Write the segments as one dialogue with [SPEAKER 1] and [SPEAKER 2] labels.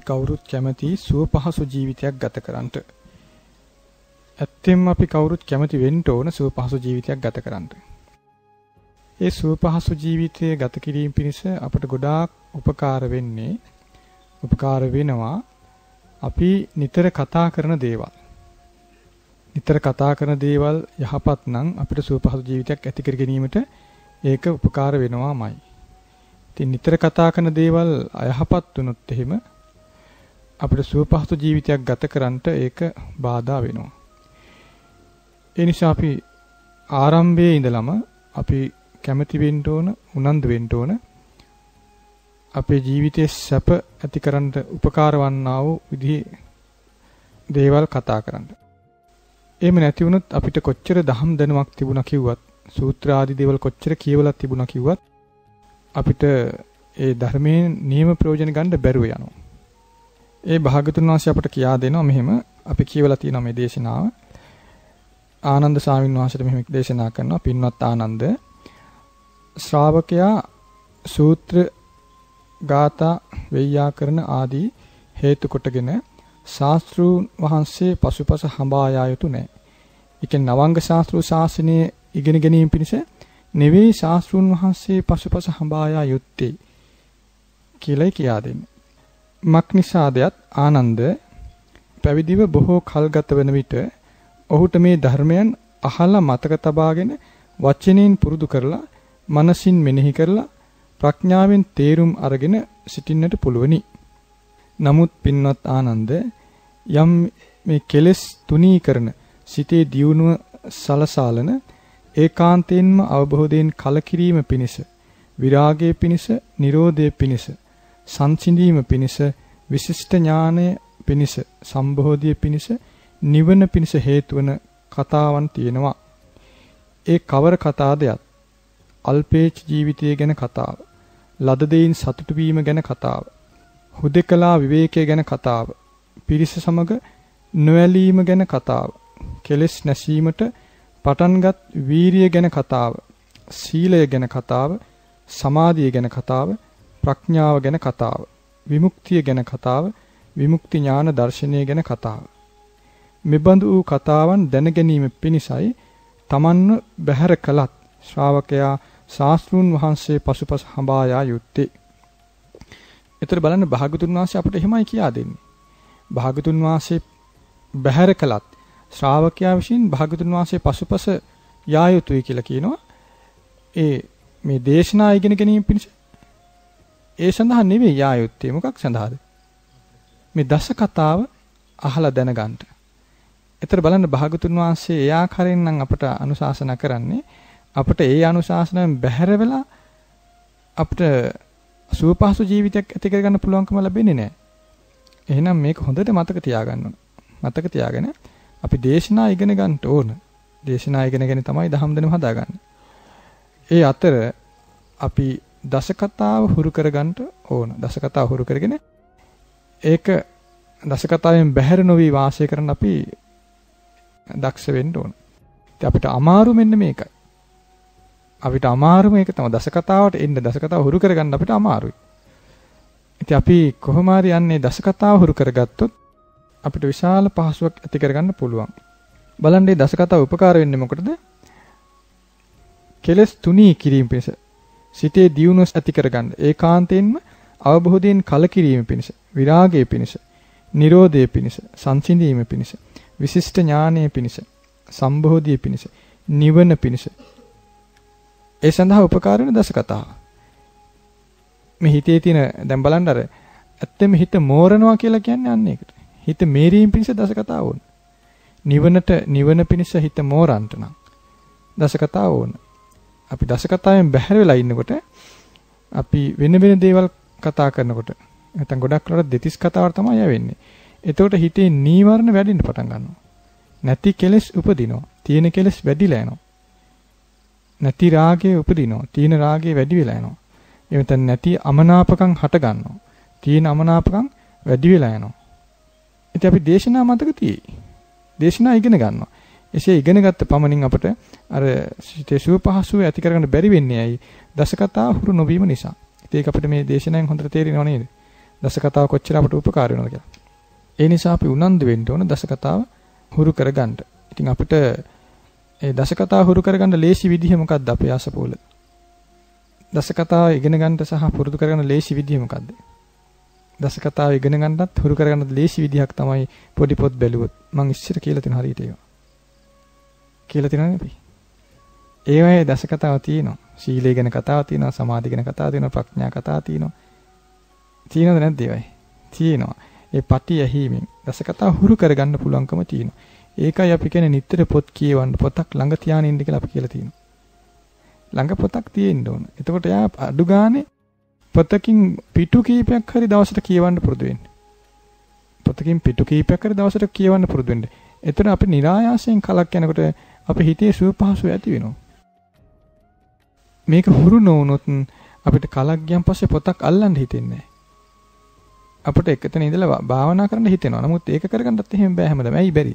[SPEAKER 1] කවුරුත් කැමති සුව පහසු ජීවිතයක් ගත කරන්නට. ඇත්තෙන්ම අපි කවුරුත් කැමති වෙන්න ඕන සුව පහසු ජීවිතයක් ගත කරන්නට. ඒ සුව පහසු ජීවිතය ගත කිරීම පිණිස අපට ගොඩාක් උපකාර වෙනවා අපි නිතර කතා කරන දේවල්. නිතර කතා කරන දේවල් යහපත් නම් අපිට සුව පහසු ජීවිතයක් ඇති කර ගැනීමට ඒක උපකාර වෙනවාමයි. ඉතින් නිතර කතා කරන දේවල් අයහපත් වුණොත් එහෙම අපිට සුව පහසු ජීවිතයක් ගත කරන්නට ඒක බාධා වෙනවා. ඒ නිසා අපි ආරම්භයේ ඉඳලම අපි කැමති වෙන්න ඕන, උනන්දු වෙන්න ඕන අපේ ජීවිතයේ සැප ඇති කරන්නට උපකාර වන්නා වූ විදිහේ දේවල් කතා කරන්න. එහෙම නැති වුණොත් අපිට කොච්චර දහම් දැනුමක් තිබුණා කිව්වත්, සූත්‍ර ආදී දේවල් කොච්චර කියවලා තිබුණා කිව්වත් අපිට ඒ ධර්මයේ නියම ප්‍රයෝජන ගන්න බැරුව යනවා. ඒ භාගතුන් වහන්සේ අපට කියා දෙනවා මෙහෙම අපි කියවලා තියෙනවා මේ දේශනාව. ආනන්ද ස්වාමීන් වහන්සේට මෙහෙම දේශනා කරනවා. පින්වත් ආනන්ද, ශ්‍රාවකයා සූත්‍ර ගාථා වෛයාකරණ ආදී හේතු කොටගෙන ශාස්ත්‍රූන් වහන්සේ පසුපස හඹා යා යුතු නැහැ. ඒ කියන්නේ නවංග ශාස්ත්‍රීය ශාසනයේ ඉගෙන ගැනීම පිණිස නෙවෙයි ශාස්ත්‍රූන් වහන්සේ පසුපස හඹා යා යුත්තේ කියලා කියා දෙන්නේ. මක්නිසාදයට ආනන්ද පැවිදිව බොහෝ කල් ගත වන විට ඔහුට මේ ධර්මයන් අහලා මතක තබාගෙන වචනෙන් පුරුදු කරලා මනසින් මෙනෙහි කරලා ප්‍රඥාවෙන් තේරුම් අරගෙන සිටින්නට පුළුවනි. නමුත් පින්වත් ආනන්ද යම් මේ කෙලෙස් තුනී කරන සිතේ දියුණුව සලසාලන ඒකාන්තයෙන්ම අවබෝධයෙන් කලකිරීම පිණිස, විරාගයේ පිණිස, නිරෝධයේ පිණිස, සංසිඳීම පිණිස, විශිෂ්ට ඥානය පිණිස, සම්බෝධිය පිණිස, නිවන පිණිස හේතු වන කතාවන් තියෙනවා. ඒ කවර කතාදයක්? අල්පේච්ඡ ජීවිතය ගැන කතාව, ලද දෙයින් සතුටු වීම ගැන කතාව, හුදෙකලා විවේකයේ ගැන කතාව, පිරිස සමග නොඇලීම ගැන කතාව, කෙලෙස් නැසීමට පටන්ගත් වීරිය ගැන කතාව, සීලය ගැන කතාව, සමාධිය ගැන කතාව, ප්‍රඥාව ගැන කතාව, විමුක්තිය ගැන කතාව, විමුක්ති ඥාන දර්ශනය ගැන කතාව. මෙබඳු වූ කතාවන් දැන ගැනීම පිණිසයි තමන්ව බැහැර කළත් ශ්‍රාවකයා ශාස්ත්‍රූන් වහන්සේ පසුපස හඹා යා යුත්තේ. ඒතර බලන්න භාගතුන් වහන්සේ අපට එහෙමයි කියා දෙන්නේ. භාගතුන් වහන්සේ බැහැර කළත් ශ්‍රාවකයා විසින් භාගතුන් වහන්සේ පසුපස යා යුතුයි කියලා කියනවා. ඒ මේ දේශනා ඉගෙන ගැනීම පිණිස ඒ සඳහා නෙවෙයි යා යුත්තේ. මොකක් සඳහාද? මේ දස කතාව අහලා දැනගන්න. ඒතර බලන්න භාගතුන් වහන්සේ ඒ ආකාරයෙන් නම් අපට අනුශාසනා කරන්නේ. අපට ඒ අනුශාසනාවෙන් බැහැර වෙලා අපිට සුවපහසු ජීවිතයක් ඇති කරගන්න පුළුවන්කම ලැබෙන්නේ නැහැ. එහෙනම් මේක හොඳට මතක තියාගන්න ඕන. මතක තියාගෙන අපි දේශනා ඉගෙන ගන්න ඕන. දේශනා ඉගෙනගෙන තමයි දහම් දැනුම හදාගන්නේ. ඒ අතර අපි දස කතාව හුරු කරගන්න ඕන. දස කතාව හුරු කරගෙන ඒක දස කතාවෙන් බැහැර නොවි වාසය කරන්න අපි දක්ෂ වෙන්න ඕන. ඉතින් අපිට අමාරු මෙන්න මේකයි. අපිට අමාරු මේක තමයි දස කතාවට එන්න දස කතාව හුරු කරගන්න අපිට අමාරුයි. ඉතින් අපි කොහොම හරි යන්නේ දස කතාව හුරු කරගත්තොත් අපිට විශාල පහසුවක් ඇති කරගන්න පුළුවන්. බලන්න මේ දස කතාව උපකාර වෙන්නේ මොකටද? කෙලස් තුනී කිරීම පිණිස, සිතේ දියුණුව ඇති කරගන්න, ඒකාන්තයෙන්ම අවබෝධයෙන් කලකිරීම පිණිස, විරාගයේ පිණිස, නිරෝධයේ පිණිස, සංසිඳීම පිණිස, විශිෂ්ට ඥානයේ පිණිස, සම්බෝධිය පිණිස, නිවන පිණිස. ඒ සඳහා උපකාර වෙන දස කතාව. මේ හිතේ තියෙන දැන් බලන්න අර ඇත්තම හිත මෝරනවා කියලා කියන්නේ අන්න ඒකට. හිත මේරීම් පිණිස දස කතාව ඕන. නිවන පිණිස හිත මෝරන්ට නම් දස කතාව ඕන. අපි දස කතාවෙන් බැහැර වෙලා ඉන්නකොට අපි වෙන දේවල් කතා කරනකොට නැත්නම් ගොඩක් වෙලාවට දෙතිස් කතාවට තමයි යවෙන්නේ. එතකොට හිතේ නීවරණ වැඩිෙන්න පටන් ගන්නවා. නැති කෙලෙස් උපදිනවා. තියෙන කෙලෙස් වැඩිලා යනවා. නැති රාගය උපදිනවා. තියෙන රාගය වැඩි වෙලා යනවා. එවෙතන නැති අමනාපකම් හට ගන්නවා. තියෙන අමනාපකම් වැඩි වෙලා යනවා. ඉතින් අපි දේශනා මතක තියෙයි. දේශනා ඉගෙන ගන්නවා. එසේ ඉගෙනගත්ත පමණින් අපට අර සිතේ සුව පහසුව ඇති කරගන්න බැරි වෙන්නේ ඇයි? දස කතා හුරු නොවීම නිසා. ඒක අපිට මේ දේශනාවෙන් හොඳට තේරෙනව නේද? දස කතාව කොච්චර අපට උපකාර වෙනවද කියලා. ඒ නිසා අපි උනන්දු වෙන්න ඕන දස කතාව හුරු කරගන්න. ඉතින් අපිට ඒ දස කතාව හුරු කරගන්න ලේසි විදිහ මොකක්ද අපේ ආසපෝල? දස කතාව ඉගෙන ගන්නට සහ පුරුදු කරගන්න ලේසි විදිහ මොකක්ද? දස කතාව ඉගෙන ගන්නත් හුරු කරගන්න ලේසි විදිහක් තමයි පොඩි පොත් බැලුවොත්. මම ඉස්සර කියලා තියෙන හරියට ඒවා. කියලා තියෙනවනේ අපි. ඒවායේ දස කතාව තියෙනවා. සීලය ගැන කතාව තියෙනවා, සමාධි ගැන කතාව තියෙනවා, ප්‍රඥා කතාව තියෙනවා. තියෙනවද නැද්ද ඒවායේ? තියෙනවා. ඒ පටි ඇහිීමෙන් දස කතාව හුරු කරගන්න පුළුවන්කම තියෙනවා. ඒකයි අපි කියන්නේ නිතර පොත් කියවන්න, පොතක් ළඟ තියාගෙන ඉන්න කියලා අපි කියලා තියෙනවා. ළඟ පොතක් තියෙන්න ඕන. එතකොට යා අඩු ගානේ පොතකින් පිටු කීපයක් හරි දවසට කියවන්න පුරුදු වෙන්න. පොතකින් පිටු කීපයක් හරි දවසට කියවන්න පුරුදු වෙන්න. එතකොට අපි નિરાයාසයෙන් කලක් යනකොට අපේ හිතේ සුව පහසු ඇති වෙනවා. මේක හුරු නොවුනොත් අපිට කලක් ගියන් පස්සේ පොතක් අල්ලන්න හිතෙන්නේ නැහැ. අපිට එකතන ඉඳලා භාවනා කරන්න හිතෙනවා. නමුත් ඒක කරගන්නත් එහෙම බෑ හැමදාම. ඇයි බැරි?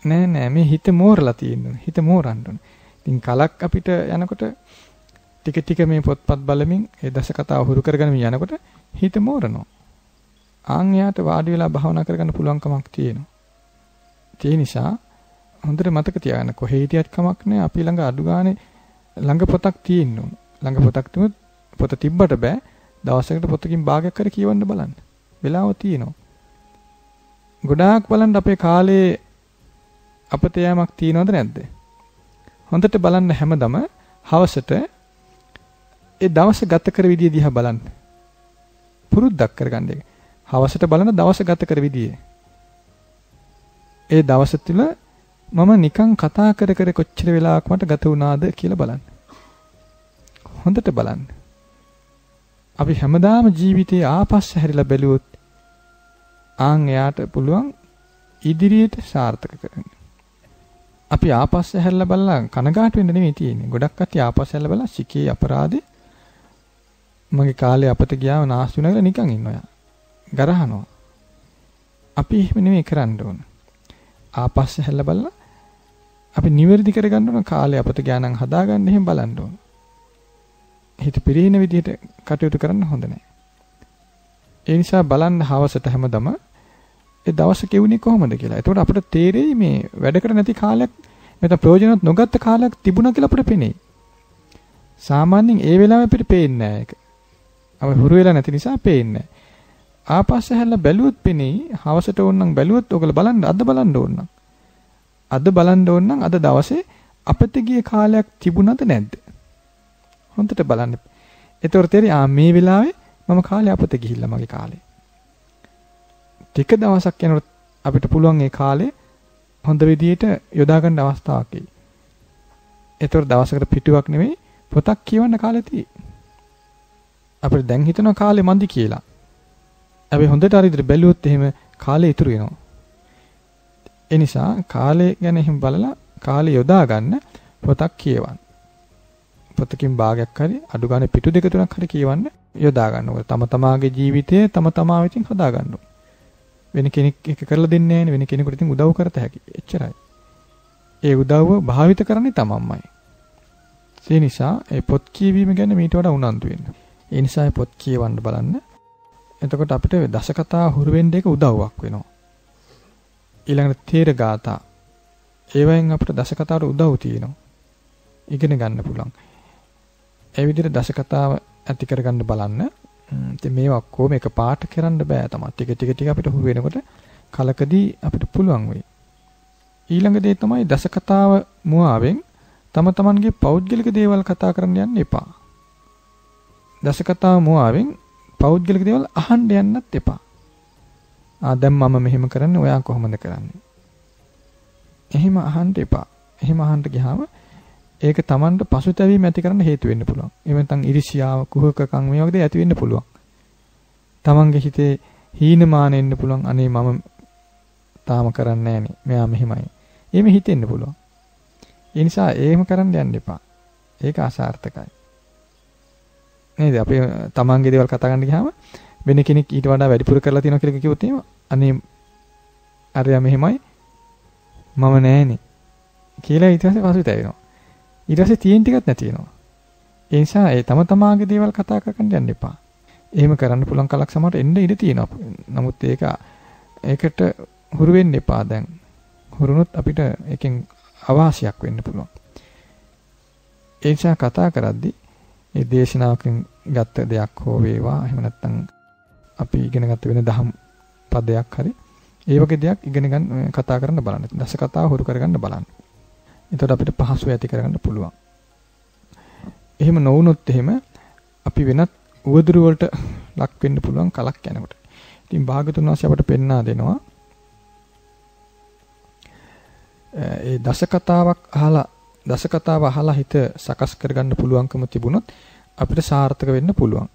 [SPEAKER 1] නෑ මේ හිත මෝරලා තියෙනවා. හිත මෝරන්න ඕනේ. ඉතින් කලක් අපිට යනකොට ටික ටික මේ පොත්පත් බලමින් ඒ දස කතාව හුරු කරගෙන යනකොට හිත මෝරනවා. ආන් යාට වාඩි වෙලා භාවනා කරගන්න පුළුවන්කමක් තියෙනවා. ඒ නිසා හොඳට මතක තියාගන්න කොහේ හිටියත් කමක් නෑ අපි ළඟ අඩු ගානේ ළඟ පොතක් තියෙන්න ඕන. ළඟ පොතක් තිබුණොත් පොත තිබ්බට බෑ දවසකට පොතකින් භාගයක් හරි කියවන්න බලන්න. වෙලාව තියෙනවා. ගොඩාක් බලන්න අපේ කාලේ අපත යෑමක් තියෙනවද නැද්ද? හොඳට බලන්න හැමදම හවසට ඒ දවස ගත කර විදිය දිහා බලන්න. පුරුද්දක් කරගන්න එක. හවසට බලන දවස ගත කර විදිය. ඒ දවස තුල මම නිකන් කතා කර කර කොච්චර වෙලාවක් මට ගත වුණාද කියලා බලන්න. හොඳට බලන්න. අපි හැමදාම ජීවිතේ ආපස්ස හැරිලා බැලුවොත් ආන් එයාට පුළුවන් ඉදිරියට සාර්ථක කරගන්න. අපි ආපස්ස හැරිලා බලලා කනගාටු වෙන්න නෙමෙයි තියෙන්නේ. ගොඩක් කට්ටිය ආපස්ස හැරිලා බලලා සිකේ අපරාධේ මගේ කාලේ අපත ගියාම නාස්ති වුණා කියලා නිකන් ඉන්නවා. ගරහනවා. අපි එහෙම නෙමෙයි කරන්න ඕන. ආපස්ස හැරිලා බලලා අපි නිවැරදි කරගන්න ඕන කාලේ අපත ගියා නම් හදාගන්න එහෙම බලන්න ඕන. හිත පිරින විදිහට කටයුතු කරන්න හොඳ නැහැ. ඒ නිසා බලන්න හවසට හැමදම ඒ දවස කෙවුනේ කොහොමද කියලා. එතකොට අපිට තේරෙයි මේ වැඩකට නැති කාලයක් නැත්නම් ප්‍රයෝජනවත් නොගත්ත කාලයක් තිබුණා කියලා අපිට පෙනෙයි. සාමාන්‍යයෙන් ඒ වෙලාවෙ අපිට පේන්නේ නැහැ ඒක. අපි හුරු වෙලා නැති නිසා පේන්නේ නැහැ. ආපස්ස හැල්ලා බැලුවොත් පෙනෙයි. හවසට ඕනනම් බැලුවොත් ඔයගොල්ලෝ බලන්න අද බලන්න ඕන නම්. අද බලන්න ඕන නම් අද දවසේ අපිට ගිය කාලයක් තිබුණාද නැද්ද? හොඳට බලන්න. ඒතකොට තේරෙයි මේ වෙලාවේ මම කාලේ අපත ගිහිල්ලා මගේ කාලේ. ටික දවසක් යනකොට අපිට පුළුවන් ඒ කාලේ හොඳ විදියට යොදා ගන්න අවස්ථාවක් එයි. ඒතකොට දවසකට පිටුවක් නෙමෙයි පොතක් කියවන්න කාලේ තියෙයි. අපිට දැන් හිතනවා කාලේ මන්දි කියලා. අපි හොඳට හරියට බැලුවොත් එහෙම කාලේ ඉතුරු වෙනවා. ඒ නිසා කාලේ ගැන එහෙම බලලා කාලේ යොදා ගන්න පොතක් කියවන්න. පොතකින් භාගයක් හරි අඩු ගානේ පිටු දෙක තුනක් හරි කියවන්න යොදා ගන්න ඕනේ. තම තමාගේ ජීවිතය තම තමා විසින් හදා ගන්න ඕනේ. වෙන කෙනෙක් එක කරලා දෙන්නේ නැහැ නේ. වෙන කෙනෙකුට ඉතින් උදව් කරත හැකි. එච්චරයි. ඒ උදව්ව භාවිත කරන්නේ තමන්මයි. ඒ නිසා ඒ පොත් කියවීම ගැන මීට වඩා උනන්දු වෙන්න. ඒ නිසා පොත් කියවන්න බලන්න. එතකොට අපිට දස කතා හුරු වෙන්න එක උදව්වක් වෙනවා. ඊළඟට තේර ගාථා. ඒවෙන් අපිට දස කතාවට උදව් තියෙනවා. ඉගෙන ගන්න පුළුවන්. ඒ විදිහට දස කතාව ඇති කරගන්න බලන්න. ඉතින් මේවා කොහොම එක පාට කරන්න බෑ තමයි. ටික අපිට හුරු වෙනකොට කලකදී අපිට පුළුවන් වෙයි. ඊළඟ දේ තමයි දස කතාව මුවාවෙන් තම තමන්ගේ පෞද්ගලික දේවල් කතා කරන්න යන්න එපා. දස කතාව මුවාවෙන් පෞද්ගලික දේවල් අහන්න යන්නත් එපා. දැන් මම මෙහෙම කරන්නේ ඔයා කොහොමද කරන්නේ? එහෙම අහන්න එපා. එහෙම අහන්න ගියාම ඒක Tamanට පසුතැවීම ඇති කරන්න හේතු වෙන්න පුළුවන්. එහෙම නැත්නම් ඉරිසියාව, කුහකකම් මේ වගේ දේ ඇති වෙන්න පුළුවන්. Tamanගේ හිතේ හීනමාන එන්න පුළුවන්. අනේ මම තාම කරන්නේ නැහනේ. මෙයා මෙහෙමයි. එහෙම හිතෙන්න පුළුවන්. ඒ නිසා එහෙම කරන්න යන්න එපා. ඒක අසාර්ථකයි. නේද? අපි Tamanගේ දේවල් කතා කරන්න ගියාම වෙන කෙනෙක් ඊට වඩා වැඩිපුර කරලා තියෙනවා කියලා කිව්වොත් එහෙම අනේ අරයා මෙහෙමයි මම නැහනේ කියලා ඊට පස්සේ පසුතැවෙනවා. ඊට පස්සේ තියෙන ටිකක් නැති වෙනවා. ඒ නිසා ඒ තම තමාගේ දේවල් කතා කරන්න යන්න එපා. එහෙම කරන්න පුළුවන් කලක් සමහරට එන්න ඉඩ තියෙනවා. නමුත් ඒකට හුරු වෙන්න එපා දැන්. හුරුනොත් අපිට එකෙන් අවාසියක් වෙන්න පුළුවන්. ඒ නිසා කතා කරද්දී මේ දේශනාවකින් ගත්ත දෙයක් හෝ වේවා එහෙම නැත්නම් අපි ඉගෙන ගත්ත වෙන දහම් පදයක් හරි ඒ වගේ දෙයක් ඉගෙන ගන්න කතා කරන්න බලන්න. දස කතාව හුරු කරගන්න බලන්න. එතකොට අපිට පහසු ඇති කරගන්න පුළුවන්. එහෙම නොවුනොත් එහෙම අපි වෙනත් උවදුරු වලට ලක් වෙන්න පුළුවන් කලක් යනකොට. ඉතින් භාගතුන් වහන්සේ අපට පෙන්වා දෙනවා ඒ දස කතාව අහලා හිත සකස් කරගන්න පුළුවන්කම තිබුණොත් අපිට සාර්ථක වෙන්න පුළුවන්.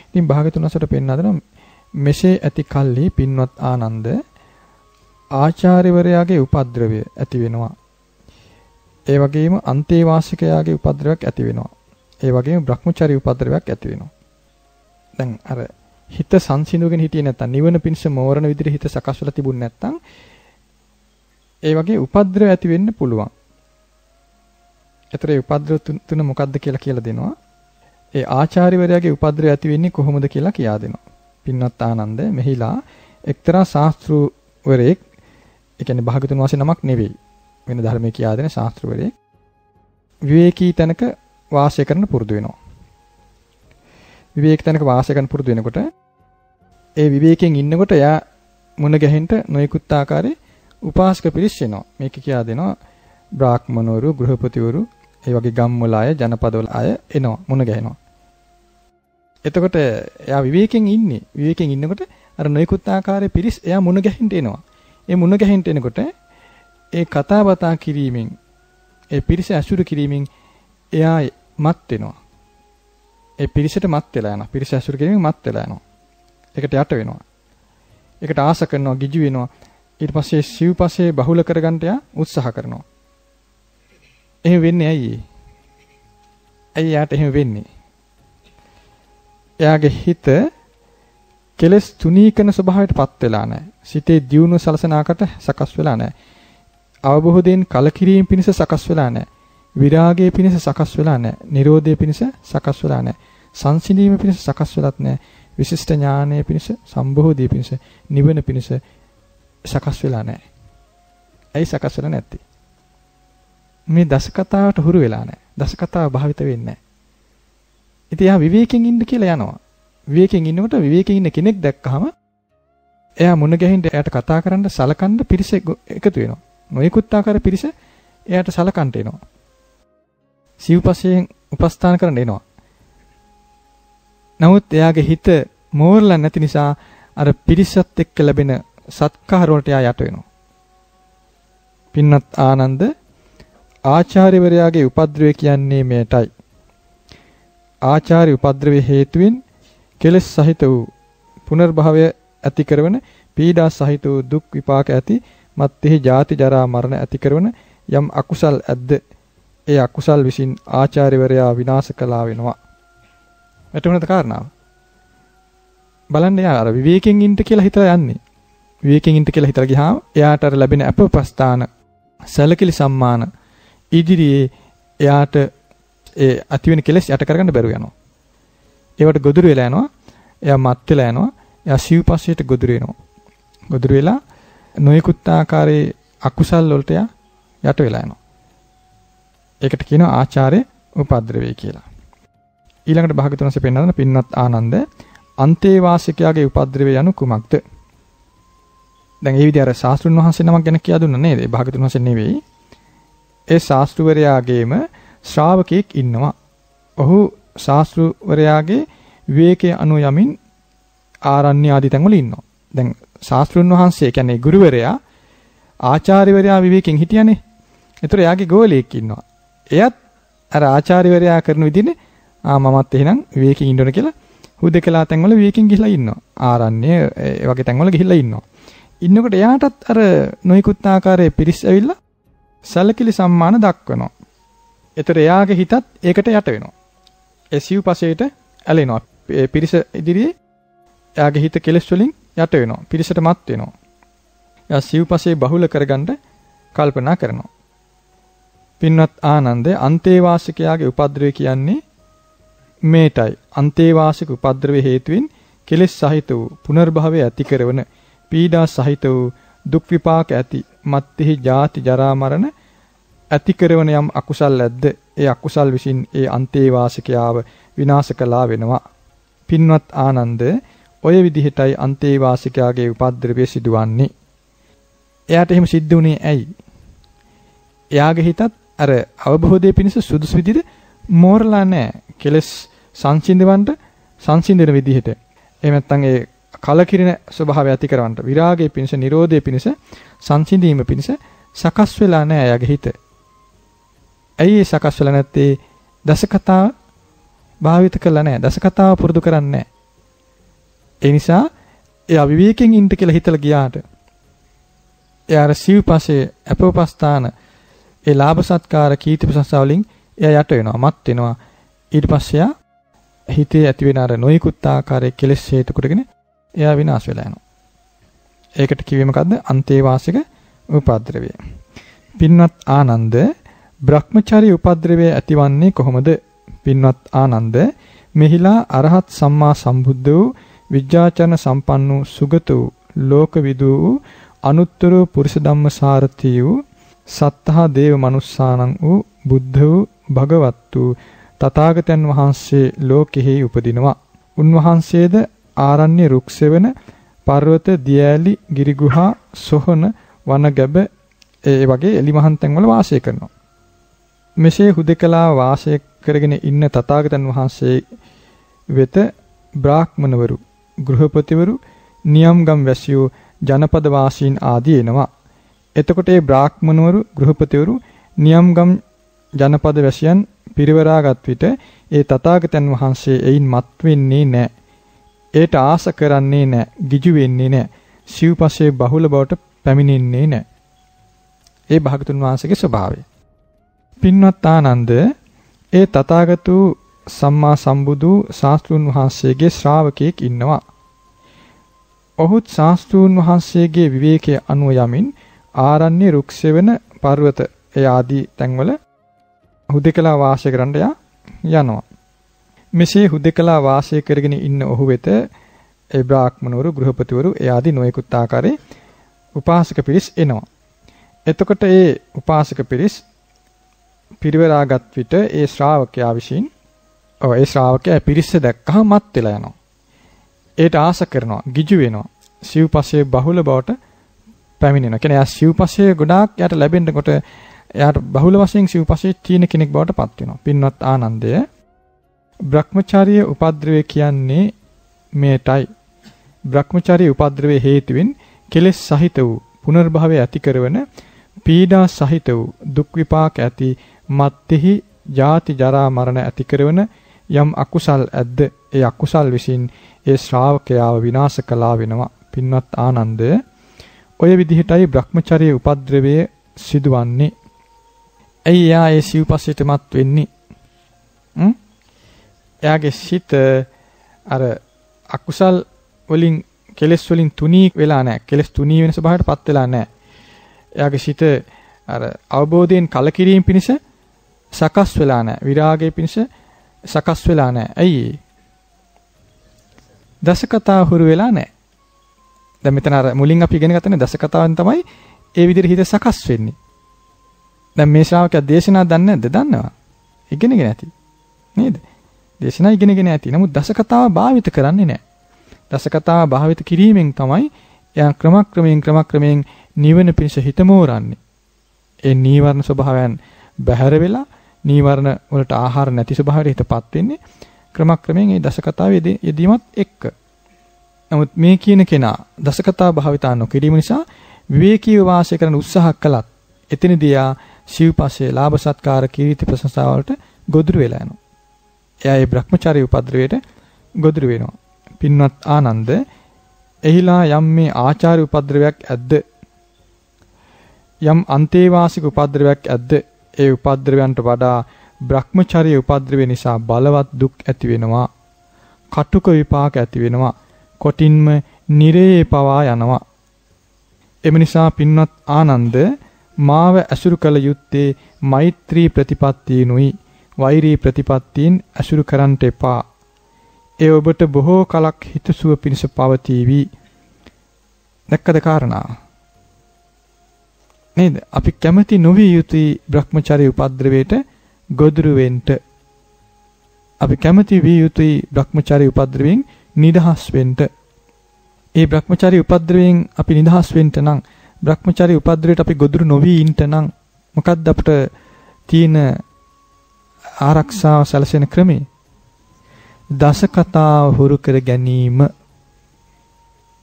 [SPEAKER 1] ඉතින් භාගතුන් වහන්සේට පෙන්වා දෙනවා මෙසේ ඇති කල්හි පින්වත් ආනන්ද ආචාර්යවරයාගේ උපද්‍රවය ඇති වෙනවා. ඒ වගේම අන්තේවාසිකයාගේ උපද්‍රවයක් ඇති වෙනවා. ඒ වගේම බ්‍රහ්මචාරී උපද්‍රවයක් ඇති වෙනවා. දැන් අර හිත සංසිඳුගෙන හිටියේ නැත්තම් නිවන පිණිස මෝරණ විදිහට හිත සකස් වෙලා තිබුණ නැත්තම් ඒ වගේ උපද්‍රව ඇති වෙන්න පුළුවන්. ඒතර ඒ උපද්‍රව තුන මොකක්ද කියලා දෙනවා. ඒ ආචාර්යවරයාගේ උපද්‍රව ඇති වෙන්නේ කොහොමද කියලා කියා දෙනවා. පින්වත් ආනන්ද මෙහිලා එක්තරා ශාස්ත්‍රවරයෙක් ඒ කියන්නේ භාගතුන් වහන්සේ නමක් නෙවෙයි. වෙන ධර්මයේ කියා දෙන ශාස්ත්‍රවරයෙක් විවේකී තැනක වාසය කරන්න පුරුදු වෙනවා. විවේක තැනක වාසය කරන්න පුරුදු වෙනකොට ඒ විවේකයෙන් ඉන්නකොට එයා මුණ ගැහෙන්න නොයෙකුත් ආකාරයේ උපාසක පිරිස් එනවා. මේක කියා දෙනවා බ්‍රාහ්මණවරු, ගෘහපතිවරු, ඒ වගේ ගම්වල අය, ජනපදවල අය එනවා මුණ ගැහෙනවා. එතකොට එයා විවේකයෙන් ඉන්නේ. විවේකයෙන් ඉන්නකොට අර නොයෙකුත් ආකාරයේ පිරිස් එයා මුණ ගැහෙන්න එනවා. ඒ මුණ ගැහෙන්න එනකොට ඒ කතා බතා කිරීමෙන් ඒ පිරිස ඇසුරු කිරීමෙන් එයා මත් වෙනවා. ඒ පිරිසට මත් වෙලා යනවා. පිරිස ඇසුරු කිරීමෙන් මත් වෙලා යනවා. ඒකට යට වෙනවා. ඒකට ආස කරනවා, ගිජු වෙනවා. ඊට පස්සේ සිව්පස්සේ බහුල කරගන්න යා උත්සාහ කරනවා. එහෙම වෙන්නේ ඇයි? ඇයි යාට එහෙම වෙන්නේ? එයාගේ හිත කෙලස් තුනීකන ස්වභාවයටපත් වෙලා නැහැ. සිතේ දියුණුව සලසනාකට සකස් වෙලා නැහැ. අවබෝධයෙන් කලකිරීම පිණිස සකස් වෙලා නැහැ. විරාගයේ පිණිස සකස් වෙලා නැහැ. නිරෝධයේ පිණිස සකස් වෙලා නැහැ. සංසිඳීම පිණිස සකස් වෙලත් නැහැ. විශිෂ්ට ඥානයේ පිණිස, සම්බෝධිය පිණිස, නිවන පිණිස සකස් වෙලා නැහැ. ඇයි සකස් වෙලා නැත්තේ? මේ දස කතාවට හුරු වෙලා නැහැ. දස කතාව භාවිත වෙන්නේ නැහැ. ඉතින් යා විවේකයෙන් ඉන්න කියලා යනවා. විවේකයෙන් ඉන්නකොට විවේකයෙන් ඉන්න කෙනෙක් දැක්කහම එයා මුණ ගැහින්න එයාට කතා කරන්න සලකන්න පිරිස එකතු වෙනවා. නොයෙකුත් ආකාර පිරිස එයාට සලකන්ට එනවා. සිව්පසයෙන් උපස්ථාන කරන්න එනවා. නමුත් එයාගේ හිත මෝරලා නැති නිසා අර පිරිසත් එක්ක ලැබෙන සත්කාර වලට එයා යට වෙනවා. පින්වත් ආනන්ද ආචාර්යවරයාගේ උපද්‍රවය කියන්නේ මේටයි. ආචාර්ය උපද්‍රවයේ හේතුවෙන් කෙලෙස් සහිත වූ පුනර්භවය ඇති කරන පීඩා සහිත වූ දුක් විපාක ඇති මත්ෙහි ජාති ජරා මරණ ඇති කරන යම් අකුසල් ඇද්ද ඒ අකුසල් විසින් ආචාර්යවරයා විනාශ කළා වෙනවා. වැටුණද කාරණාව? බලන්න යා අර විවේකයෙන් ඉන්න කියලා හිතලා යන්නේ. විවේකයෙන් ඉන්න කියලා හිතලා ගියාම එයාට අර ලැබෙන අපපස්ථාන සැලකිලි සම්මාන ඉදිරියේ එයාට ඒ අතිවෙන කෙලෙස් යට කරගන්න බැරුව යනවා. ඒවට ගොදුරු වෙලා යනවා. එයා මත් වෙලා යනවා. එයා සිව්පස්සේට ගොදුරු වෙනවා. ගොදුරු වෙලා නොයෙකුත් ආකාරයේ අකුසල් වලට යට වෙලා යනවා. ඒකට කියනවා ආචාර්ය උපද්‍රවේ කියලා. ඊළඟට භාගතුන් වහන්සේ පෙන්වන පින්වත් ආනන්ද අන්තේවාසිකයාගේ උපද්‍රවේ යනු කුමක්ද? දැන් මේ විදිහ අර ශාස්ත්‍රුන් වහන්සේ නමක් ගැන කියා දුන්නා නේද? භාගතුන් වහන්සේ නෙවෙයි. ඒ ශාස්ත්‍රවරයාගේම ශ්‍රාවකෙක් ඉන්නවා. ඔහු ශාස්ත්‍රවරයාගේ විවේකයේ අනු යමින් ආරණ්‍ය ආදී තැන්වල ඉන්නවා. දැන් ශාස්ත්‍රුන් වහන්සේ කියන්නේ ගුරුවරයා ආචාර්යවරයා විවේකයෙන් හිටියානේ. ඒතර එයාගේ ගෝලයෙක් ඉන්නවා. එයත් අර ආචාර්යවරයා කරන විදිහේ මමත් එහෙනම් විවේකයෙන් ඉන්න ඕන කියලා හුදකලා තැන්වල විවේකයෙන් ගිහිලා ඉන්නවා. ආරණ්‍ය ඒ වගේ තැන්වල ගිහිලා ඉන්නවා. ඉන්නකොට එයාටත් අර නොයිකුත් ආකාරයේ පිරිස් ඇවිල්ලා සැලකිලි සම්මාන දක්වනවා. ඒතර එයාගේ හිතත් ඒකට යට වෙනවා. ඒ සිව්පසේට ඇලෙනවා. පිරිස ඉදිරියේ එයාගේ හිත කෙලස් වලින් යට වෙනවා. පිරිසට මත් වෙනවා. එයා සිව්පසේ බහුල කරගන්න කල්පනා කරනවා. පින්වත් ආනන්ද අන්තේවාසිකයාගේ උපද්‍රවය කියන්නේ මේටයි. අන්තේවාසික උපද්‍රවයේ හේතුවෙන් කෙලෙස් සහිත වූ පුනර්භවය ඇති කරන පීඩා සහිත වූ දුක් විපාක ඇති මත්ෙහි ජාති ජරා මරණ ඇති කරන යම් අකුසල් ඇද්ද ඒ අකුසල් විසින් ඒ අන්තේවාසිකයාව විනාශ කළා වෙනවා. පින්වත් ආනන්ද ඔය විදිහටයි අන්තේවාසිකයාගේ උපද්ද්‍රවය සිදුවන්නේ. එයාට එහෙම සිද්ධ වුණේ ඇයි? එයාගේ හිතත් අර අවබෝධයේ පිණිස සුදුසු විදිහට මෝරලා නැහැ. කෙලස් සංසිඳන විදිහට. එහෙම නැත්නම් ඒ කලකිරින ස්වභාවය ඇති කරවන්න විරාගයේ පිණිස, නිරෝධයේ පිණිස, සංසිඳීම පිණිස සකස් වෙලා නැහැ එයාගේ හිත. ඇයි ඒ සකස් වෙලා නැත්තේ? දසකතාව භාවිත කළා නැහැ. දසකතාව පුරුදු කරන්නේ නැහැ. ඒ නිසා එයා විවේකයෙන් ඉන්න කියලා හිතලා ගියාට එයාර සිව්පසේ අපෝපස්ථාන ඒ ලාභ සත්කාර කීර්ති ප්‍රශංසා වලින් එයා යට වෙනවා, මත් වෙනවා. ඊට පස්සේ එයා හිතේ ඇති වෙන අර නොයිකුත් ආකාරයේ කෙලෙස් හේතු කොටගෙන එයා විනාශ වෙලා යනවා. ඒකට කිව්වේ මොකද්ද? අන්තේවාසික උපද්ද්‍රවය. පින්වත් ආනන්ද, බ්‍රහ්මචාරී උපද්ද්‍රවය ඇතිවන්නේ කොහොමද? පින්වත් ආනන්ද, මෙහිලා අරහත් සම්මා සම්බුද්ධ වූ විද්‍යාචරණ සම්පන්න වූ සුගත වූ ලෝකවිදු වූ අනුත්තර පුරුෂ ධම්මසාරථී වූ සත්තහා දේව මනුස්සානං වූ බුද්ධ වූ භගවත් වූ තථාගතයන් වහන්සේ ලෝකෙහි උපදිනවා. උන්වහන්සේද ආරණ්‍ය රුක්සෙවන පර්වත දියැලි ගිරිගුහා සොහන වනගැබ ඒ වගේ එලිමහන් තැන්වල වාසය කරනවා. මෙසේ හුදකලා වාසය කරගෙන ඉන්න තථාගතයන් වහන්සේ වෙත බ්‍රාහ්මණවරු, ගෘහපතිවරු, නියම්ගම් වැසියෝ, ජනපද වාසීන් ආදී එනවා. එතකොට මේ බ්‍රාහ්මණවරු, ගෘහපතිවරු, නියම්ගම් ජනපද වැසියන් පිරිවරාගත් විට ඒ තථාගතයන් වහන්සේ එයින් මත් වෙන්නේ නැහැ. ඒට ආස කරන්නේ නැහැ, ගිජු වෙන්නේ නැහැ. සිව්පස්සේ බහුල බවට පැමිණෙන්නේ නැහැ. ඒ භාගතුන් වහන්සේගේ ස්වභාවය. පින්වත් ආනන්ද, ඒ තථාගතු සම්මා සම්බුදු ශාස්ත්‍රූන් වහන්සේගේ ශ්‍රාවකයෙක් ඉන්නවා. ඔහුත් ශාස්ත්‍රූන් වහන්සේගේ විවේකයේ අනුව යමින් ආරණ්‍ය රුක්සෙවන පර්වත ඒ ආදී තැන්වල හුදකලා වාසය කරන්න යනවා. මෙසේ හුදකලා වාසය කරගෙන ඉන්න ඔහු වෙත ඒ බ්‍රාහ්මණවරු, ගෘහපතිවරු ඒ ආදී නොයෙකුත් ආකාරයේ උපාසක පිරිස් එනවා. එතකොට ඒ උපාසක පිරිස් පිරිවරාගත් විට ඒ ශ්‍රාවකයා විසින් ඒ ශ්‍රාවකයා පිරිස දැක්කහම මත් වෙලා යනවා. ඒට ආස කරනවා, ගිජු වෙනවා. සිව්පස්සේ බහුල බවට පැමිණෙනවා. කියන්නේ යා සිව්පස්සේ ගොඩාක් යාට ලැබෙන්නකොට එයාට බහුල වශයෙන් සිව්පස්සේ තීන කෙනෙක් බවට පත් වෙනවා. පින්වත් ආනන්දය, බ්‍රහ්මචාර්ය උපද්ද්‍රවය කියන්නේ මේටයි. බ්‍රහ්මචාර්ය උපද්ද්‍රවයේ හේතුවෙන් කෙලෙස් සහිත වූ පුනර්භවය ඇති කරන පීඩා සහිත වූ දුක් විපාක ඇති මත්ෙහි ජාති ජරා මරණ ඇති කරන යම් අකුසල් ඇද්ද ඒ අකුසල් විසින් ඒ ශ්‍රාවකයාව විනාශ කළා වෙනවා. පින්වත් ආනන්ද, ඔය විදිහටයි බ්‍රහ්මචාර්ය උපද්ද්‍රවය සිදුවන්නේ. ඇයි එයා ඒ සිව්පස්සෙටමත් වෙන්නේ? එයාගේ සිත අර අකුසල් වලින්, කෙලෙස් වලින් තුනී වෙලා නැහැ. කෙලෙස් තුනී වෙන ස්වභාවයටපත් වෙලා නැහැ. එයාගේ සිත අර අවබෝධයෙන් කලකිරීම පිණිස සකස් වෙලා නැහැ. විරාගයේ පිණිස සකස් වෙලා නැහැ. ඇයි? දසකතාව හුරු වෙලා නැහැ. දැන් මෙතන අර මුලින් අපි ඉගෙන ගත්තනේ දසකතාවෙන් තමයි ඒ විදිහට හිත සකස් වෙන්නේ. දැන් මේ ශ්‍රාවකයා දේශනා දන්නේ නැද්ද? දන්නවා. ඉගෙනගෙන ඇති. නේද? දේශනා ඉගෙනගෙන ඇති. නමුත් දසකතාව භාවිත කරන්නේ නැහැ. දසකතාව භාවිත කිරීමෙන් තමයි එයා ක්‍රමක්‍රමයෙන් නිවන පිණිස හිත මෝරන්නේ. ඒ නීවරණ ස්වභාවයන් බැහැර වෙලා නීවරණ වලට ආහාර නැති ස්වභාවයට හිතපත් වෙන්නේ ක්‍රමක්‍රමයෙන් ඒ දසකතාවේ යෙදීමත් එක්ක. නමුත් මේ කියන කෙනා දසකතාව භාවිතා නොකිරීම නිසා විවේකීව වාසය කරන්න උත්සාහ කළත් එතනදී ආ සිව්පස්සේ ලාභ සත්කාර කීර්ති ප්‍රශංසා වලට ගොදුරු වෙලා යනවා. එයා ඒ බ්‍රහ්මචාරී උපද්ද්‍රවයට ගොදුරු වෙනවා. පින්වත් ආනන්ද, එහිලා යම් මේ ආචාර්ය උපද්ද්‍රවයක් ඇද්ද? යම් අන්තේවාසික උපද්ද්‍රවයක් ඇද්ද? ඒ උපද්ද්‍රවයන්ට වඩා බ්‍රහ්මචාරී උපද්ද්‍රවය නිසා බලවත් දුක් ඇති වෙනවා. කටුක විපාක ඇති වෙනවා. කොටින්ම නිරේ පවා යනවා. එම නිසා පින්වත් ආනන්ද, මාව ඇසුරු කළ යුත්තේ මෛත්‍රී ප්‍රතිපත්තියනුයි. වෛරී ප්‍රතිපත්තීන් ඇසුරු කරන්නට එපා. ඒ ඔබට බොහෝ කලක් හිතසුව පිණිස පවතිවි. දැක්කද කාරණා? නේද? අපි කැමති නොවිය යුතුයි Brahmacharya උපද්‍රවයට ගොදුරු වෙන්න. අපි කැමති විය යුතුයි Brahmacharya උපද්‍රවයෙන් නිදහස් වෙන්න. ඒ Brahmacharya උපද්‍රවයෙන් අපි නිදහස් වෙන්න නම් Brahmacharya උපද්‍රවයට අපි ගොදුරු නොවී ඉන්න නම් මොකක්ද අපිට තියෙන ආරක්ෂාව සැලසෙන ක්‍රමය? දස කතාව හුරු කර ගැනීම.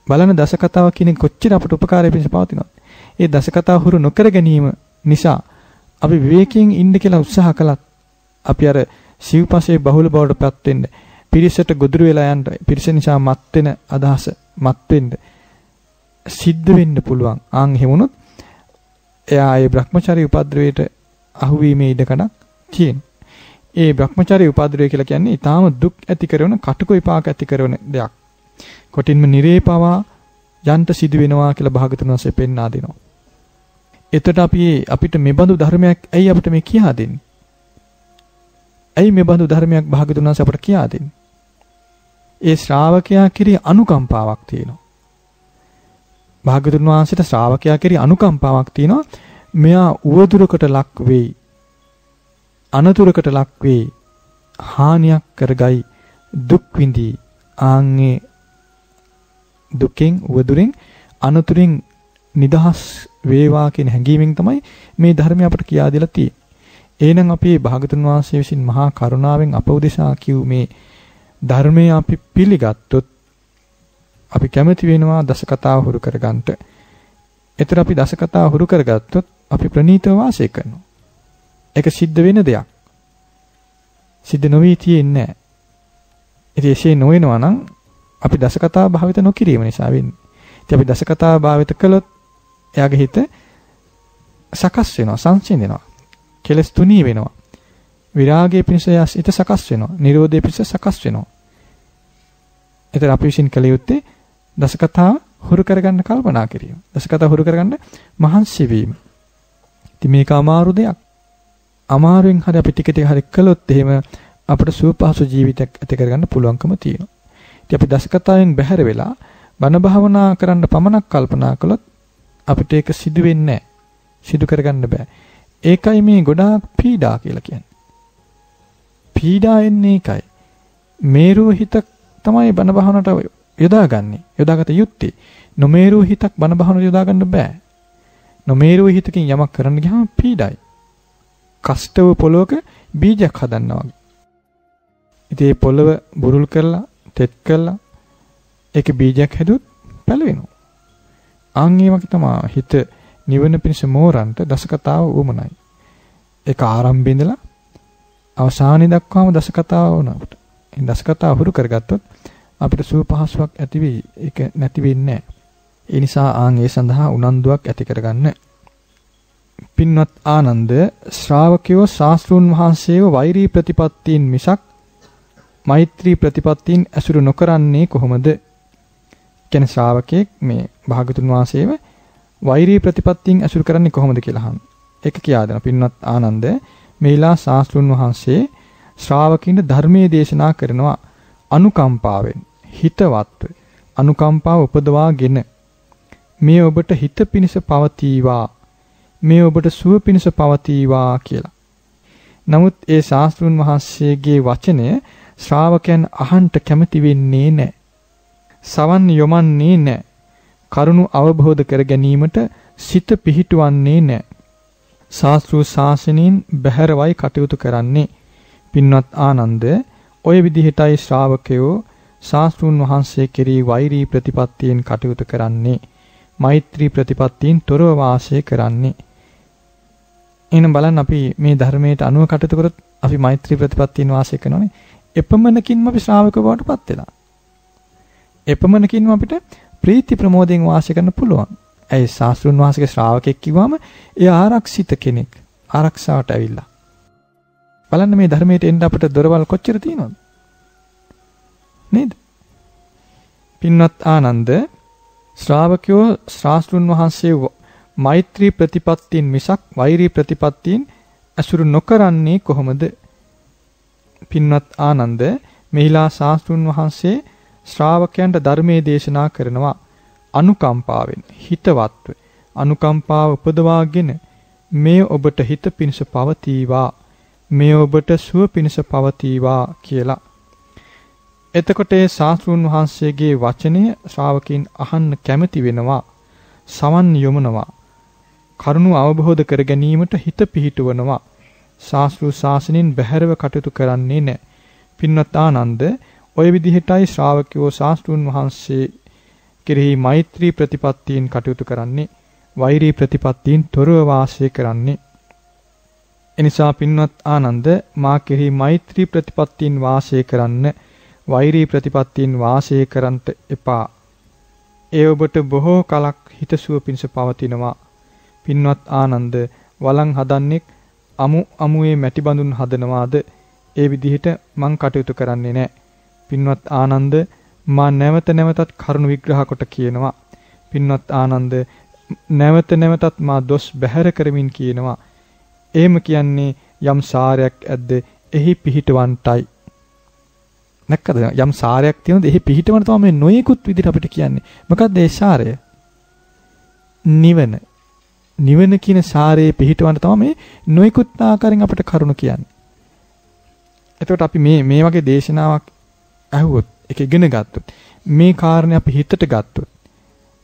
[SPEAKER 1] බලන්න දස කතාව කියන්නේ කොච්චර අපට උපකාරය පිණිස පවතිනවද? ඒ දස කතාව හුරු නොකර ගැනීම නිසා අපි විවේකයෙන් ඉන්න කියලා උත්සාහ කළත් අපි අර සිව්පසේ බහුල බවට පත් වෙන්න, පිරිසට ගොදුරු වෙලා යන්න, පිරිස නිසා මත් වෙන අදහස මත් වෙන්න සිද්ධ වෙන්න පුළුවන්. ආන් එහෙමුණොත් එයා ඒ Brahmacharya උපද්‍රවයට අහුවීමේ ඉඩකඩක් තියෙනවා. ඒ Brahmacharya උපද්‍රවය කියලා කියන්නේ ඊටාම දුක් ඇති කරන, කටුක විපාක ඇති කරන දෙයක්. කොටින්ම නිරේ පවා යන්ට සිදු වෙනවා කියලා භාගතුන් වහන්සේ පෙන්වා දෙනවා. එතකොට අපිට මේ බඳු ධර්මයක් ඇයි අපිට මේ කියා දෙන්නේ? ඇයි මේ බඳු ධර්මයක් භාගතුන් වහන්සේ අපට කියා දෙන්නේ? ඒ ශ්‍රාවකයා කෙරෙහි අනුකම්පාවක් තියෙනවා. භාගතුන් වහන්සේට ශ්‍රාවකයා කෙරෙහි අනුකම්පාවක් තියෙනවා. මෙයා උවදුරකට ලක් වෙයි, අනතුරකට ලක් වෙයි, හානියක් කරගයි, දුක් විඳී. ආන්ගේ දුකෙන්, උවදුරෙන්, අනතුරෙන් නිදහස් වේවා කියන හැඟීමෙන් තමයි මේ ධර්මය අපට කියා දෙලා තියෙන්නේ. එහෙනම් අපි භාගතුන් වහන්සේ විසින් මහා කරුණාවෙන් අප උදෙසා කිව් මේ ධර්මය අපි පිළිගත්තොත් අපි කැමති වෙනවා දස කතාව හුරු කරගන්නට. ඒතර අපි දස කතාව හුරු කරගත්තොත් අපි ප්‍රණීතව වාසය කරනවා. ඒක සිද්ධ වෙන දෙයක්. සිද්ධ නොවී තියෙන්නේ නැහැ. ඉතින් එසේ නොවෙනවා නම් අපි දස කතාව භාවිත නොකිරීම නිසා වෙන්නේ. ඉතින් අපි දස කතාව භාවිත කළොත් එයාගේ හිත සකස් වෙනවා, සංසිඳෙනවා. කෙලස් තුනී වෙනවා. විරාගයේ පිණිස හිත සකස් වෙනවා. නිරෝධයේ පිණිස සකස් වෙනවා. ඒතර අපි විසින් කළ යුත්තේ දස කතාව හුරු කරගන්න කල්පනා කිරීම. දස කතාව හුරු කරගන්න මහන්සි වීම. ඉතින් මේක අමාරු දෙයක්. අමාරුවෙන් හරි අපි ටික ටික හරි කළොත් එහෙම අපිට සුවපහසු ජීවිතයක් ඇති කරගන්න පුළුවන්කම තියෙනවා. ඉතින් අපි දස කතාවෙන් බැහැර වෙලා බණ භාවනා කරන්න පමණක් කල්පනා කළොත් අපිට ඒක සිදු වෙන්නේ නැහැ. සිදු කරගන්න බෑ. ඒකයි මේ ගොඩාක් පීඩා කියලා කියන්නේ. පීඩා එන්නේ ඒකයි. මේරු හිතක් තමයි බණ භාවනට යොදාගන්නේ. යොදාගත යුත්තේ. නොමේරු හිතක් බණ භාවනට යොදා ගන්න බෑ. නොමේරු හිතකින් යමක් කරන්න ගියාම පීඩයි. කෂ්ටව පොළොවක බීජයක් හදන්නවා වගේ. ඉතින් මේ පොළව බුරුල් කරලා, තෙත් කරලා ඒකේ බීජයක් හැදුවොත් පැලවෙනවා. ආන් ඒ වගේ තමයි හිත නිවන පිණිස මෝරන්ට දස කතාව උමනයි. ඒක ආරම්භයේ ඉඳලා අවසානයේ දක්වාම දස කතාව වුණාට. මේ දස කතාව හුරු කරගත්තොත් අපිට සුව පහසුවක් ඇති වෙයි. ඒක නැති වෙන්නේ නැහැ. ඒ නිසා ආන් ඒ සඳහා උනන්දුවක් ඇති කරගන්න. පින්වත් ආනන්ද, ශ්‍රාවකයෝ ශාස්ත්‍රූන් වහන්සේව වෛරී ප්‍රතිපත්තීන් මිසක් මෛත්‍රී ප්‍රතිපත්තීන් ඇසුරු නොකරන්නේ කොහොමද? කියන ශ්‍රාවකෙක් මේ භාගතුන් වහන්සේව වෛරී ප්‍රතිපත්තීන් ඇසුරු කරන්නේ කොහොමද කියලා අහන. ඒක කියා දෙනවා. පින්වත් ආනන්ද, මේලා ශාස්ත්‍රූන් වහන්සේ ශ්‍රාවකින්ට ධර්මයේ දේශනා කරනවා අනුකම්පාවෙන්, හිතවත්ව අනුකම්පාව උපදවාගෙන මේ ඔබට හිත පිණිස පවතිවා, මේ ඔබට සුව පිණිස පවතිවා කියලා. නමුත් ඒ ශාස්ත්‍රූන් වහන්සේගේ වචනය ශ්‍රාවකයන් අහන්ට කැමති වෙන්නේ නැහැ. සවන් යොමන්නේ නැහැ. කරුණු අවබෝධ කර ගැනීමට සිත පිහිටුවන්නේ නැහැ. ශාස්ත්‍රීය ශාසනයෙන් බැහැරවයි කටයුතු කරන්නේ. පින්වත් ආනන්ද, ඔය විදිහටයි ශ්‍රාවකයෝ ශාස්ත්‍රූන් වහන්සේ කෙරෙහි වෛරී ප්‍රතිපත්තියෙන් කටයුතු කරන්නේ. මෛත්‍රී ප්‍රතිපත්තියෙන් තොරව වාසය කරන්නේ. එහෙනම් බලන්න අපි මේ ධර්මයට අනුව කටයුතු කරොත් අපි මෛත්‍රී ප්‍රතිපත්තියෙන් වාසය කරනවානේ. එපමණකින්ම අපි ශ්‍රාවක බවට පත් වෙලා. එපමණකින්ම අපිට ප්‍රීති ප්‍රමෝදයෙන් වාසය කරන්න පුළුවන්. ඒ ශාස්ත්‍රුන් වහන්සේගේ ශ්‍රාවකෙක් කිව්වම ඒ ආරක්ෂිත කෙනෙක්. ආරක්ෂාවට ඇවිල්ලා. බලන්න මේ ධර්මයට එන්න අපිට දොරවල් කොච්චර තියෙනවද? නේද? පින්වත් ආනන්ද, ශ්‍රාවකයෝ ශාස්ත්‍රුන් වහන්සේ මෛත්‍රී ප්‍රතිපත්තියෙන් මිසක් වෛරී ප්‍රතිපත්තියෙන් අසුරු නොකරන්නේ කොහොමද? පින්වත් ආනන්ද, මෙහිලා ශාස්ත්‍රුන් වහන්සේ ශ්‍රාවකයන්ට ධර්මයේ දේශනා කරනවා අනුකම්පාවෙන් හිතවත්ව අනුකම්පාව උපදවාගෙන මේ ඔබට හිත පිණිස පවතිවා මේ ඔබට සුව පිණිස පවතිවා කියලා. එතකොට ඒ ශාස්ත්‍රුන් වහන්සේගේ වචනය ශ්‍රාවකයන් අහන්න කැමති වෙනවා, සවන් යොමනවා, කරුණු අවබෝධ කර ගැනීමට හිත පිහිටවනවා. ශාස්ත්‍රීය ශාසනයෙන් බැහැරව කටයුතු කරන්නේ නැහැ. පින්වත් ආනන්ද, ඔය විදිහටයි ශ්‍රාවකයෝ ශාස්ත්‍රුන් වහන්සේ කෙරෙහි මෛත්‍රී ප්‍රතිපත්තියෙන් කටයුතු කරන්නේ, වෛරී ප්‍රතිපත්තියෙන් තොරව වාසය කරන්නේ. එනිසා පින්වත් ආනන්ද, මා කෙරෙහි මෛත්‍රී ප්‍රතිපත්තියෙන් වාසය කරන්න, වෛරී ප්‍රතිපත්තියෙන් වාසය කරන්නට එපා. ඒ ඔබට බොහෝ කලක් හිතසුව පිණිස පවතිනවා. පින්වත් ආනන්ද, වළං හදන්නෙක් අමුවේ මැටි බඳුන් හදනවාද? ඒ විදිහට මං කටයුතු කරන්නේ නැහැ. පින්වත් ආනන්ද, මා නැවත නැවතත් කරුණු විග්‍රහ කොට කියනවා. පින්වත් ආනන්ද, නැවත නැවතත් මා දොස් බැහැර කරමින් කියනවා. එහෙම කියන්නේ යම් සාරයක් ඇද්ද එහි පිහිටවන්ටයි. නැක්කද? යම් සාරයක් තියෙනද එහි පිහිටවන්න තමයි මේ නොයෙකුත් විදිහට අපිට කියන්නේ. මොකක්ද ඒ සාරය? නිවන. නිවන කියන සාරයේ පිහිටවන්න තමයි මේ නොයෙකුත් ආකාරයෙන් අපිට කරුණු කියන්නේ. එතකොට අපි මේ වගේ දේශනාවක් අහුවොත්, ඒක ඉගෙන ගත්තොත්, මේ කාරණේ අපි හිතට ගත්තොත්,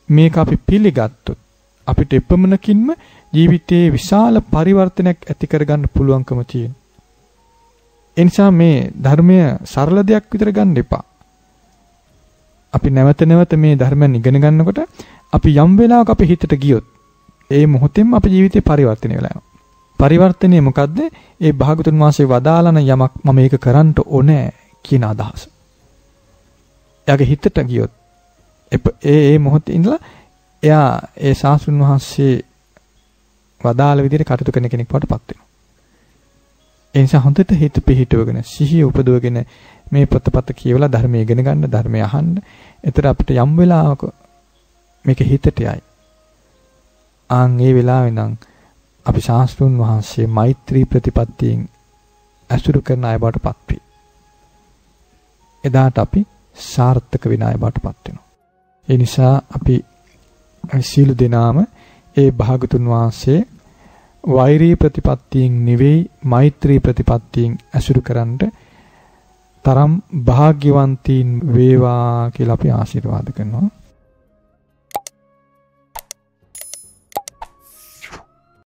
[SPEAKER 1] මේක අපි පිළිගත්තොත්, අපිට එපමණකින්ම ජීවිතයේ විශාල පරිවර්තනයක් ඇති කරගන්න පුළුවන්කම තියෙනවා. එනිසා මේ ධර්මය සරල දෙයක් විතර ගන්න එපා. අපි නැවත නැවත මේ ධර්මයන් ඉගෙන ගන්නකොට අපි යම් වෙලාවක අපේ හිතට ගියොත් ඒ මොහොතෙන්ම අපේ ජීවිතේ පරිවර්තනය වෙලා යනවා. පරිවර්තනය මොකද්ද? ඒ භාගතුන් වහන්සේ වදාළන යමක් මම මේක කරන්න ඕනේ කියන අදහස. එයාගේ හිතට ගියොත් ඒ මොහොතේ ඉඳලා එයා ඒ ශාස්ත්‍රඥ වහන්සේ වදාළ විදිහට කටයුතු කරන කෙනෙක් වඩපත් වෙනවා. ඒ නිසා හොඳට හිත පිහිටවගෙන සිහිය උපදවගෙන මේ පොතපත කියවලා ධර්මය ඉගෙන ගන්න, ධර්මය අහන්න. එතකොට අපිට යම් වෙලාවක මේක හිතට යයි. ආන් ඒ වෙලාවෙ නම් අපි ශාස්ත්‍රඥ වහන්සේ මෛත්‍රී ප්‍රතිපත්තියෙන් අසුරු කරන අය බවටපත් වෙයි. එදාට අපි සාර්ථක වෙන අය බවටපත් වෙනවා. ඒ නිසා අපි සීල දෙනාම ඒ භාගතුන් වහන්සේ වෛරී ප්‍රතිපත්තියෙන් නෙවෙයි මෛත්‍රී ප්‍රතිපත්තියෙන් අසුරු කරන්නට තරම් භාග්‍යවන්තයින් වේවා කියලා අපි ආශිර්වාද කරනවා.